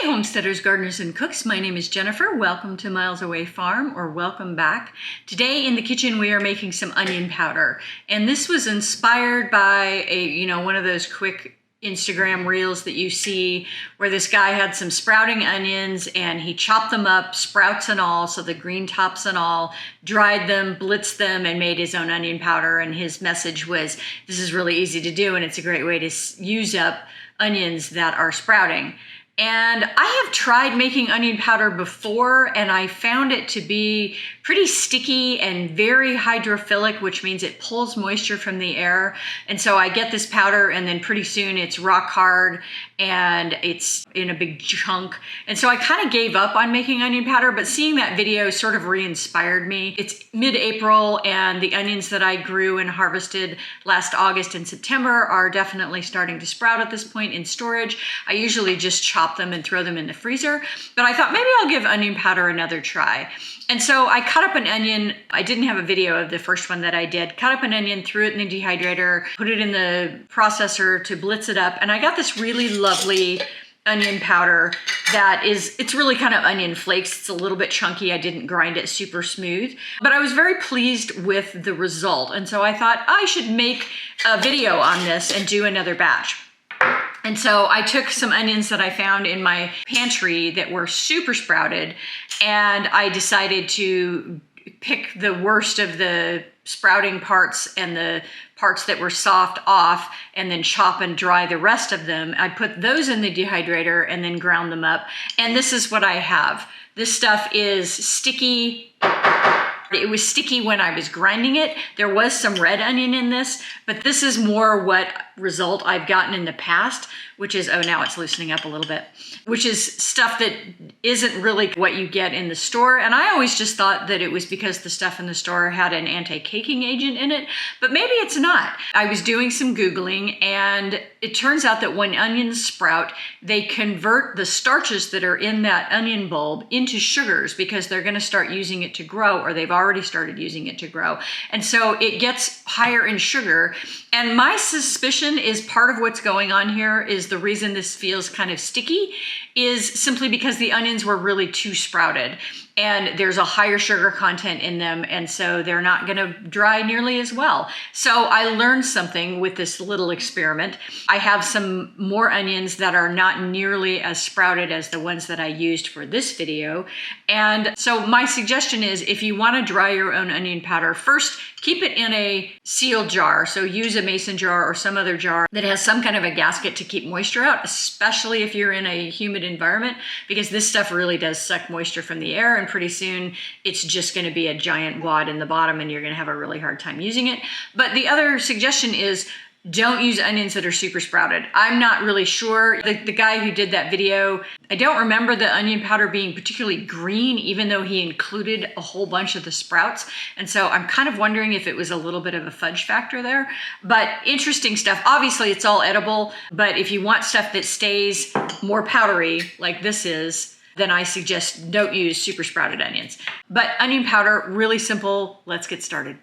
Hey homesteaders, gardeners, and cooks, my name is Jennifer. Welcome to Miles Away Farm, or welcome back. Today in the kitchen we are making some onion powder, and this was inspired by one of those quick Instagram reels that you see where this guy had some sprouting onions and he chopped them up, sprouts and all, so the green tops and all, dried them, blitzed them, and made his own onion powder. And his message was, this is really easy to do and it's a great way to use up onions that are sprouting. And I have tried making onion powder before, and I found it to be pretty sticky and very hydrophilic, which means it pulls moisture from the air. And so I get this powder and then pretty soon it's rock hard and it's in a big chunk. And so I kind of gave up on making onion powder, but seeing that video sort of re-inspired me. It's mid-April and the onions that I grew and harvested last August and September are definitely starting to sprout at this point in storage. I usually just chop them and throw them in the freezer, but I thought maybe I'll give onion powder another try. And so I cut up an onion. I didn't have a video of the first one that I did. Cut up an onion, threw it in the dehydrator, put it in the processor to blitz it up, and I got this really lovely onion powder that it's really kind of onion flakes. It's a little bit chunky. I didn't grind it super smooth, but I was very pleased with the result. And so I thought I should make a video on this and do another batch. And so I took some onions that I found in my pantry that were super sprouted, and I decided to pick the worst of the sprouting parts and the parts that were soft off, and then chop and dry the rest of them. I put those in the dehydrator and then ground them up. And this is what I have. This stuff is sticky. It was sticky when I was grinding it. There was some red onion in this, but this is more what result I've gotten in the past, which is, oh, now it's loosening up a little bit, which is stuff that isn't really what you get in the store. And I always just thought that it was because the stuff in the store had an anti-caking agent in it, but maybe it's not. I was doing some Googling, and it turns out that when onions sprout, they convert the starches that are in that onion bulb into sugars because they're gonna start using it to grow, or they've already started using it to grow. And so it gets higher in sugar. And my suspicion is part of what's going on here is the reason this feels kind of sticky is simply because the onions were really too sprouted and there's a higher sugar content in them, and so they're not going to dry nearly as well. So I learned something with this little experiment. I have some more onions that are not nearly as sprouted as the ones that I used for this video. And so my suggestion is, if you want to dry your own onion powder, first keep it in a sealed jar. So use a mason jar or some other jar that has some kind of a gasket to keep moisture out, especially if you're in a humid environment, because this stuff really does suck moisture from the air, and pretty soon it's just going to be a giant wad in the bottom and you're going to have a really hard time using it. But the other suggestion is, don't use onions that are super sprouted. I'm not really sure. The guy who did that video, I don't remember the onion powder being particularly green, even though he included a whole bunch of the sprouts. And so I'm kind of wondering if it was a little bit of a fudge factor there. But interesting stuff. Obviously, it's all edible, but if you want stuff that stays more powdery like this is, then I suggest don't use super sprouted onions. But onion powder, really simple. Let's get started.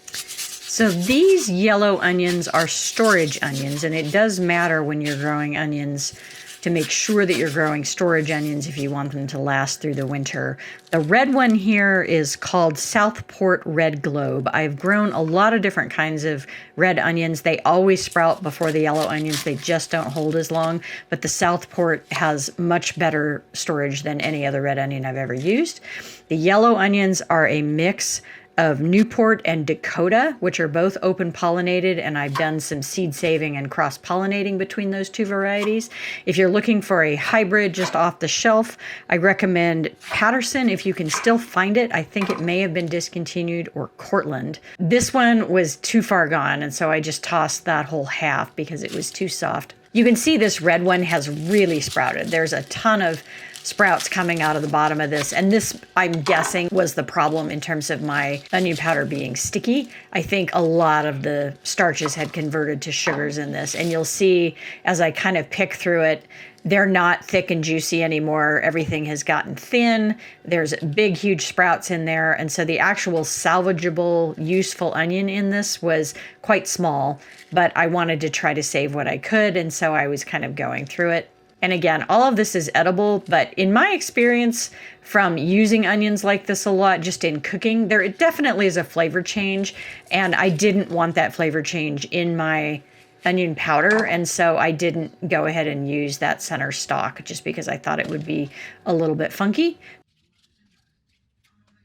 So these yellow onions are storage onions, and it does matter when you're growing onions to make sure that you're growing storage onions if you want them to last through the winter. The red one here is called Southport Red Globe. I've grown a lot of different kinds of red onions. They always sprout before the yellow onions. They just don't hold as long, but the Southport has much better storage than any other red onion I've ever used. The yellow onions are a mix of Newport and Dakota, which are both open pollinated, and I've done some seed saving and cross pollinating between those two varieties. If you're looking for a hybrid just off the shelf, I recommend Patterson if you can still find it. I think it may have been discontinued, or Cortland. This one was too far gone, and so I just tossed that whole half because it was too soft. You can see this red one has really sprouted. There's a ton of sprouts coming out of the bottom of this. And this, I'm guessing, was the problem in terms of my onion powder being sticky. I think a lot of the starches had converted to sugars in this. And you'll see as I kind of pick through it, they're not thick and juicy anymore. Everything has gotten thin. There's big, huge sprouts in there. And so the actual salvageable, useful onion in this was quite small, but I wanted to try to save what I could. And so I was kind of going through it. And again, all of this is edible, but in my experience from using onions like this a lot, just in cooking, there it definitely is a flavor change. And I didn't want that flavor change in my onion powder. And so I didn't go ahead and use that center stalk just because I thought it would be a little bit funky.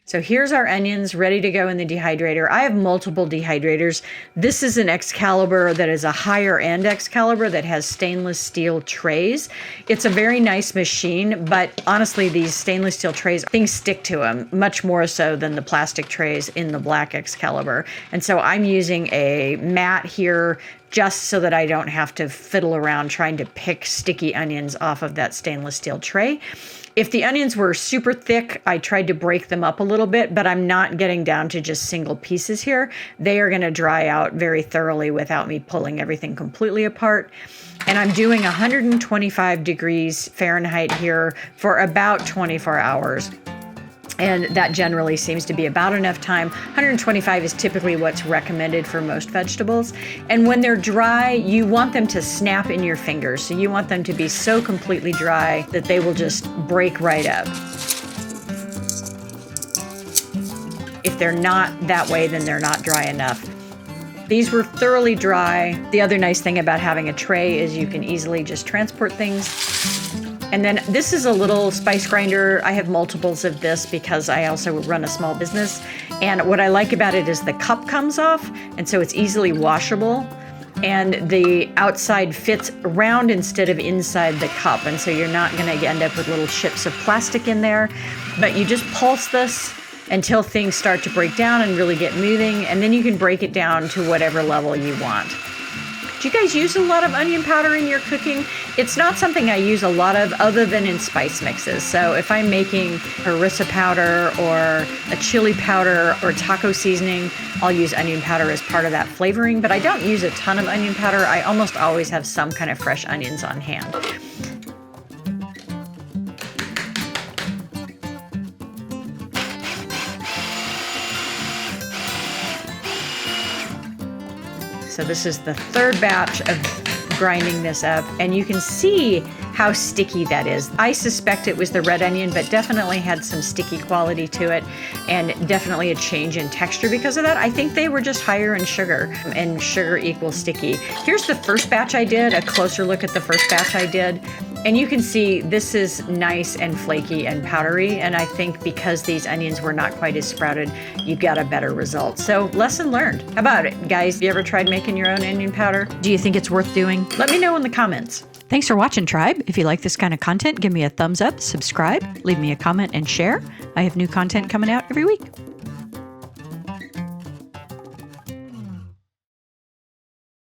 So here's our onions ready to go in the dehydrator. I have multiple dehydrators. This is an Excalibur that is a higher end Excalibur that has stainless steel trays. It's a very nice machine, but honestly, these stainless steel trays, things stick to them much more so than the plastic trays in the black Excalibur. And so I'm using a mat here just so that I don't have to fiddle around trying to pick sticky onions off of that stainless steel tray. If the onions were super thick, I tried to break them up a little bit, but I'm not getting down to just single pieces here. They are going to dry out very thoroughly without me pulling everything completely apart. And I'm doing 125 degrees Fahrenheit here for about 24 hours. And that generally seems to be about enough time. 125 is typically what's recommended for most vegetables. And when they're dry, you want them to snap in your fingers. So you want them to be so completely dry that they will just break right up. If they're not that way, then they're not dry enough. These were thoroughly dry. The other nice thing about having a tray is you can easily just transport things. And then this is a little spice grinder. I have multiples of this because I also run a small business. And what I like about it is the cup comes off, and so it's easily washable. And the outside fits around instead of inside the cup. And so you're not going to end up with little chips of plastic in there. But you just pulse this until things start to break down and really get moving. And then you can break it down to whatever level you want. Do you guys use a lot of onion powder in your cooking? It's not something I use a lot of other than in spice mixes. So if I'm making harissa powder or a chili powder or taco seasoning, I'll use onion powder as part of that flavoring, but I don't use a ton of onion powder. I almost always have some kind of fresh onions on hand. So this is the third batch of grinding this up, and you can see how sticky that is. I suspect it was the red onion, but definitely had some sticky quality to it, and definitely a change in texture because of that. I think they were just higher in sugar, and sugar equals sticky. Here's the first batch I did, a closer look at the first batch I did. And you can see this is nice and flaky and powdery. And I think because these onions were not quite as sprouted, you got a better result. So lesson learned. How about it, guys? Have you ever tried making your own onion powder? Do you think it's worth doing? Let me know in the comments. Thanks for watching, Tribe. If you like this kind of content, give me a thumbs up, subscribe, leave me a comment, and share. I have new content coming out every week.